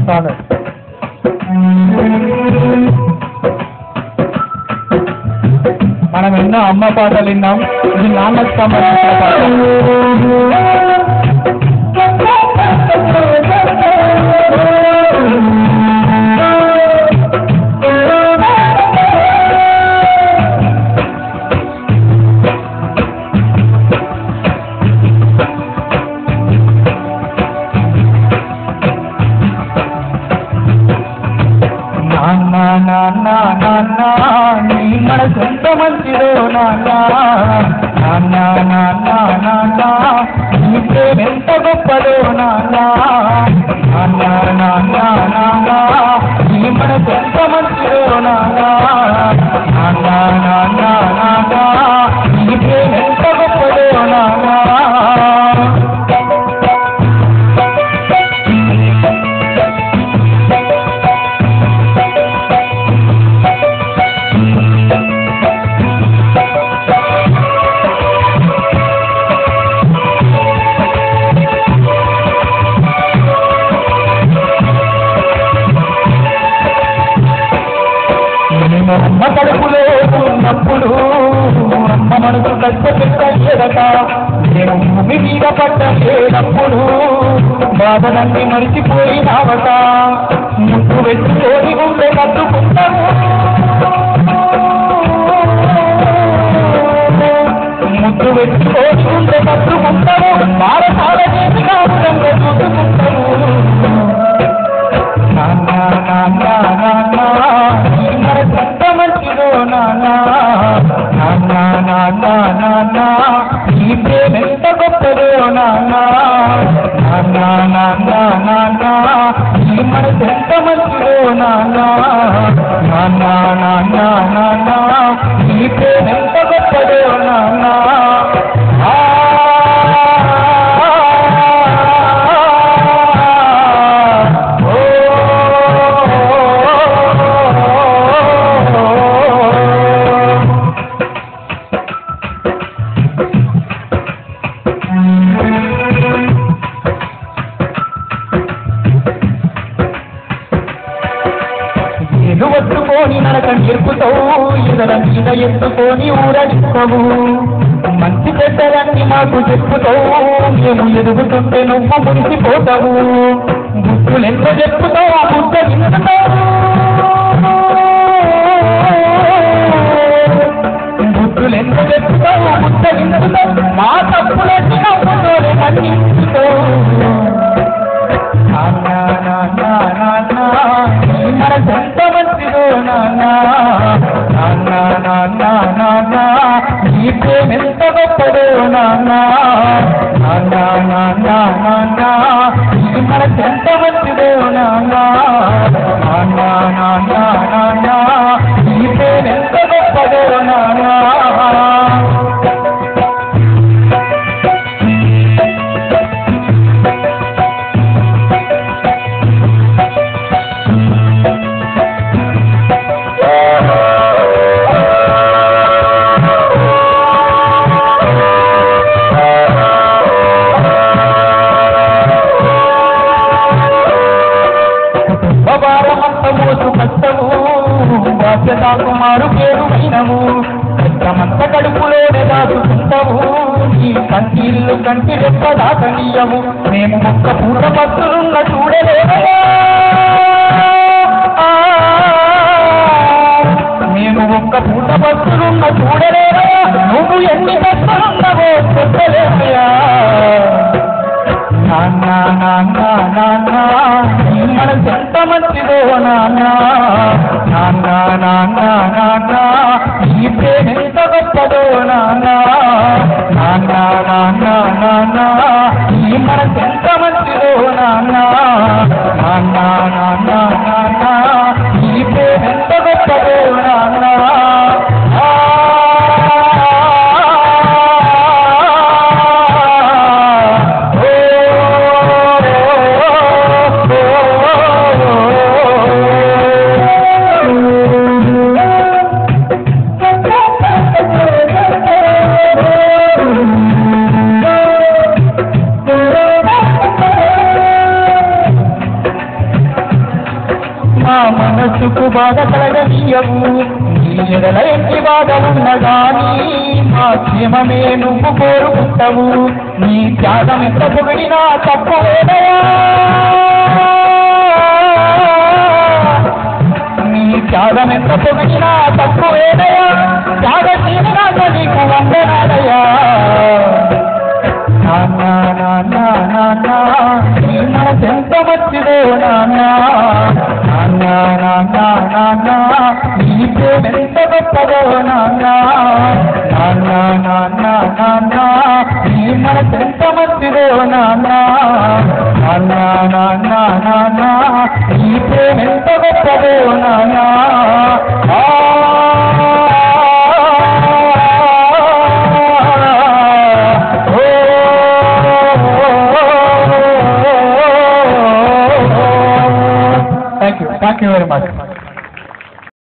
చాలు. మనం ఎన్నో అమ్మ పాటలు విన్నాం. ఇది నాన్నకు సంబంధించిన పాట. నాన్న నాన్న నీ మన సొంత మంచిదో నాన్న, నాన్న నాన్న నాన్న నీ ప్రేమెంత గొప్పదో నాన్న, నాన్న నాన్న నాన్న నీ మన సొంత మంచిదో నాన్న, నాన్న నాన్న నాన్న నీ ప్రేమెంత గొప్పదో నాన్న. అమ్మ కడుపులో ఉన్నప్పుడు అమ్మ మనసు కష్టపెట్టలేదట, నేను భూమి మీద పట్టలేనప్పుడు బాధలన్నీ మరిచిపోయినావట, ముద్దు వెతుకొని ఉండే కట్టుకుంటాము, ముద్దు వెతుకొని ఉండే కట్టుకుంటాము, బాధ చేసి కాపురంగా చూసుకుంటాము. నాన్న నాన్న నాన్న మన సొంత మంచిదో నాన్న, నాన్న నాన్న నాన్న ఈ ప్రేమెంత గొప్పదో నాన్న, నాన్న నాన్న నాన్న ఈ మన సొంత మంచిదో నాన్న, నాన్న నాన్న నాన్న ఈ ప్రేమెంత గొప్పదో నాన్న. ఎత్తుకొని నరక నేర్పుతావు, ఎదల మీద ఎత్తుకొని ఊరడిస్తావు, మంచి చెడ్డలన్నీ మాకు చెప్పుతావు, మేము ఎదుగుతుంటే నువ్వు మురిసిపోతావు, గుర్తులెంత చెప్పుతావు ఆ బుద్ధ వింటుతావు, గుర్తులెంత చెప్పుతావు బుద్ధ వింటుతావు, మా తప్పులన్నీ నవ్వుతోనే మన్నించుతావు. నాన్న నాన్న నాన్న మన సొంత మంచిదో నాన్న, నాన్న నాన్న నాన్న ఈ ప్రేమెంత గొప్పదో నాన్న, నాన్న నాన్న నాన్న ఈ మన సొంత మంచిదో నాన్న, నాన్న నాన్న నాన్న ఈ ప్రేమెంత గొప్పదో నాన్న. మోసు కష్టము బాధ్యతకు మారు పేరు అయినము, కష్టమంత కడుపులోనే దాచుకుంటాము, ఈ కంటిల్లు కంటి రెప్ప దాకనీయము, మేము ఒక్క పూట భక్తులున్న చూడలేమయా, మేము ఒక్క పూట భక్తులున్న చూడలేమయా, నువ్వు ఎన్ని కష్టలున్నవో చెప్పలేమయా. నాన్న నాన్న నాన్న మన సొంత మంచిదో నాన్న, నాన్న నాన్న నాన్న ఈ ప్రేమెంత గొప్పదో నాన్న, నాన్న నాన్న నాన్న ఈ మన సొంత మంచిదో నాన్న, నాన్న నాన్న నాన్న ఈ ప్రేమెంత గొప్పదో నాన్న. బాధ కలగనీయవు నీ ఎడల ఎన్ని బాధ ఉన్నగాని మా క్షేమమే నువ్వు కోరుకుంటావు నీ త్యాగం ఎంత పొగిడినా తప్పవేదయా నీ త్యాగం ఎంత పొగిడినా తప్పవేదయా త్యాగశీలనాథ నీకు వందనాలయా నాన్న నాన్న నాన్న నీ మనసెంత మంచిదో నాన్న నాన్న నాన్న నాన్న నీ ప్రేమెంత గొప్పదో నాన్న నాన్న నాన్న నాన్న నీ మనసెంత మంచిదో నాన్న నాన్న నాన్న నాన్న నీ ప్రేమెంత గొప్పదో నాన్న Thank you very much.